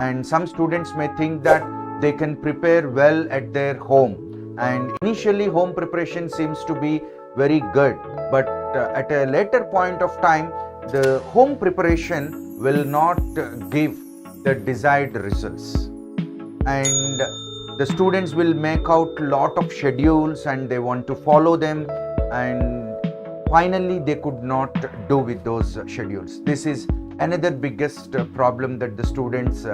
And some students may think that they can prepare well at their home, and initially home preparation seems to be very good, but at a later point of time the home preparation will not give the desired results, and the students will make out lot of schedules and they want to follow them, and finally they could not do with those schedules. This is another biggest problem that the students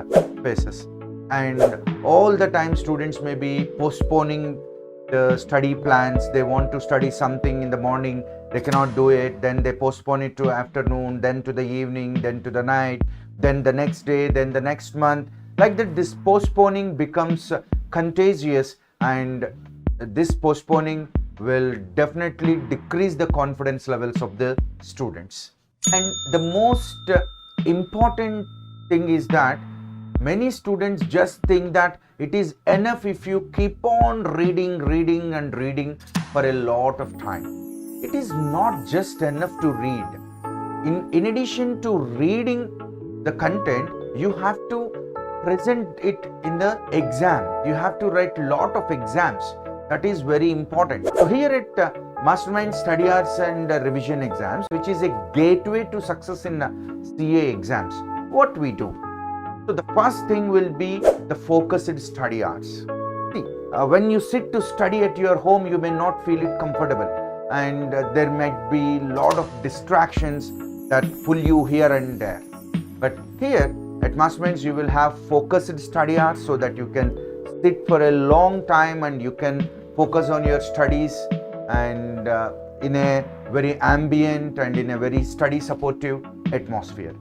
faces, and all the time students may be postponing the study plans. They want to study something in the morning, they cannot do it, then they postpone it to afternoon, then to the evening, then to the night, then the next day, then the next month. Like that, this postponing becomes contagious, and this postponing will definitely decrease the confidence levels of the students. And the most important thing is that many students just think that it is enough if you keep on reading for a lot of time. It is not just enough to read. In addition to reading the content, you have to present it in the exam. You have to write lot of exams. That is very important. So here at Masterminds Study Hours and Revision Exams, which is a gateway to success in CA exams, what we do? So the first thing will be the focused study hours. See, when you sit to study at your home, you may not feel it comfortable, and there might be lot of distractions that pull you here and there. But here at Masterminds, you will have focused study hours so that you can sit for a long time and you can focus on your studies, and in a very ambient and in a very study supportive atmosphere.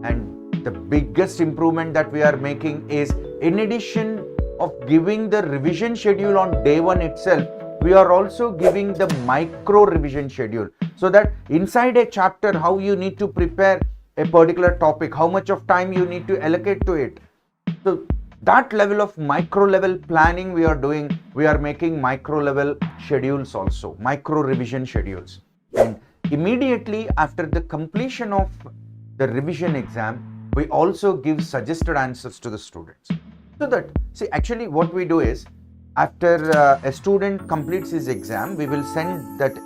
And the biggest improvement that we are making is, in addition of giving the revision schedule on day one itself, we are also giving the micro revision schedule, so that inside a chapter, how you need to prepare a particular topic, how much of time you need to allocate to it. So that level of micro level planning we are doing. We are making micro level schedules also, micro revision schedules. And immediately after the completion of the revision exam, we also give suggested answers to the students. So that, see, actually what we do is, after a student completes his exam, we will send that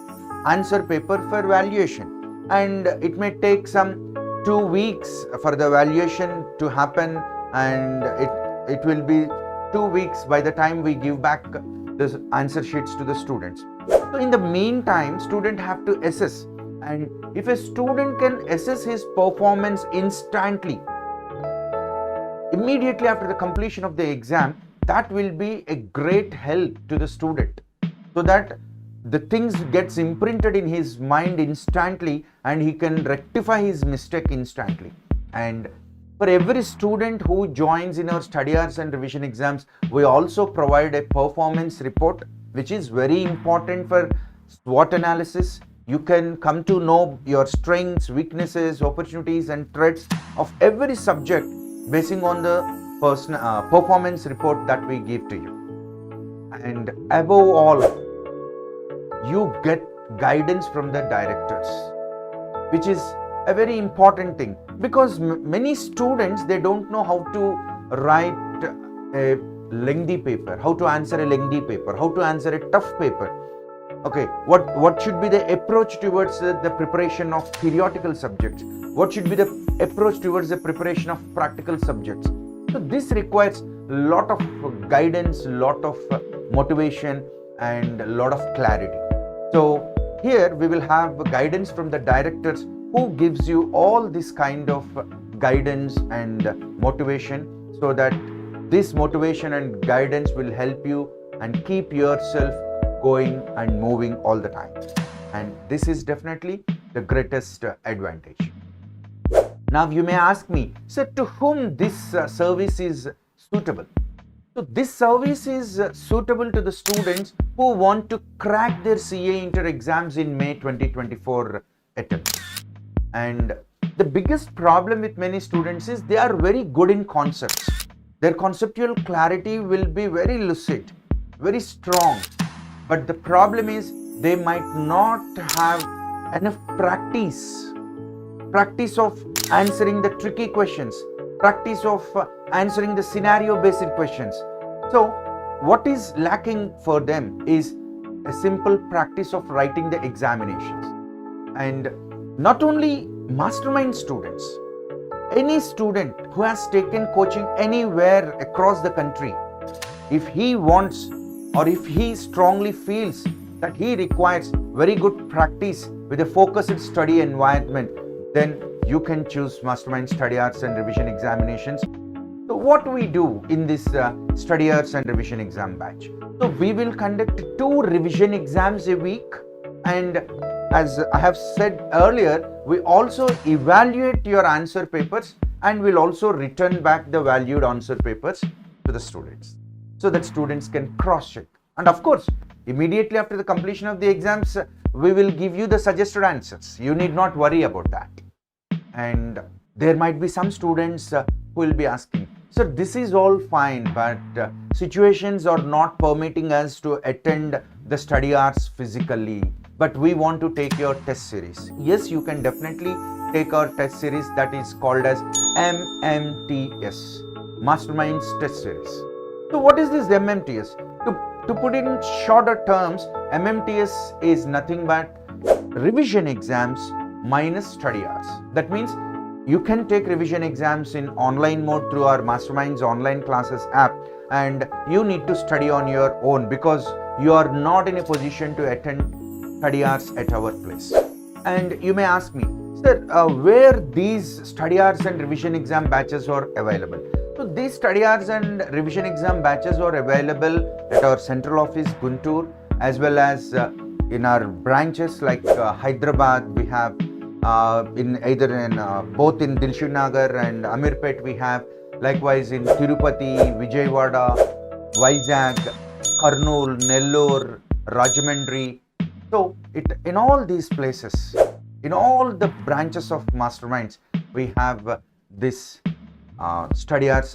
answer paper for evaluation, and it may take some 2 weeks for the evaluation to happen, and it will be 2 weeks by the time we give back the answer sheets to the students. So in the meantime, students have to assess, and if a student can assess his performance instantly, immediately after the completion of the exam, that will be a great help to the student, so that the things gets imprinted in his mind instantly and he can rectify his mistake instantly. And for every student who joins in our study hours and revision exams, we also provide a performance report, which is very important for SWOT analysis. You can come to know your strengths, weaknesses, opportunities and threats of every subject basing on the performance report that we give to you. And above all, you get guidance from the directors, which is a very important thing, because many students, they don't know how to write a lengthy paper, how to answer a lengthy paper, how to answer a tough paper. Okay, what should be the approach towards the preparation of theoretical subjects? What should be the approach towards the preparation of practical subjects? So this requires a lot of guidance, lot of motivation and a lot of clarity. So here we will have guidance from the directors who gives you all this kind of guidance and motivation, so that this motivation and guidance will help you and keep yourself going and moving all the time. And this is definitely the greatest advantage. Now you may ask me, so to whom this service is suitable? So this service is suitable to the students who want to crack their CA Inter exams in May 2024 attempt. And the biggest problem with many students is they are very good in concepts. Their conceptual clarity will be very lucid, very strong. But the problem is they might not have enough practice of answering the tricky questions, practice of answering the scenario based questions. So what is lacking for them is a simple practice of writing the examinations. And not only mastermind students, any student who has taken coaching anywhere across the country, if he wants or if he strongly feels that he requires very good practice with a focused study environment, then you can choose Mastermind Study Hours and Revision Examinations. So what do we do in this Study Hours and Revision Exam batch? So we will conduct 2 revision exams a week, and as I have said earlier, we also evaluate your answer papers and will also return back the valued answer papers to the students so that students can cross check. And of course, immediately after the completion of the exams, we will give you the suggested answers. You need not worry about that. And there might be some students who will be asking, so this is all fine, but situations are not permitting us to attend the study hours physically, but we want to take your test series. Yes, you can definitely take our test series that is called as MMTS, Masterminds Test Series. So what is this MMTS? To put it in shorter terms, MMTS is nothing but revision exams minus study hours. That means you can take revision exams in online mode through our Masterminds online classes app, and you need to study on your own because you are not in a position to attend study hours at our place. And you may ask me, sir, where these study hours and revision exam batches are available? So these study hours and revision exam batches are available at our central office Guntur, as well as in our branches like Hyderabad. We have both in Dilshad Nagar and Amirpet we have, likewise in Tirupati, Vijayawada, Vizag, Kurnool, Nellore, Rajahmundry. So in all these places, in all the branches of Masterminds, we have this study hours and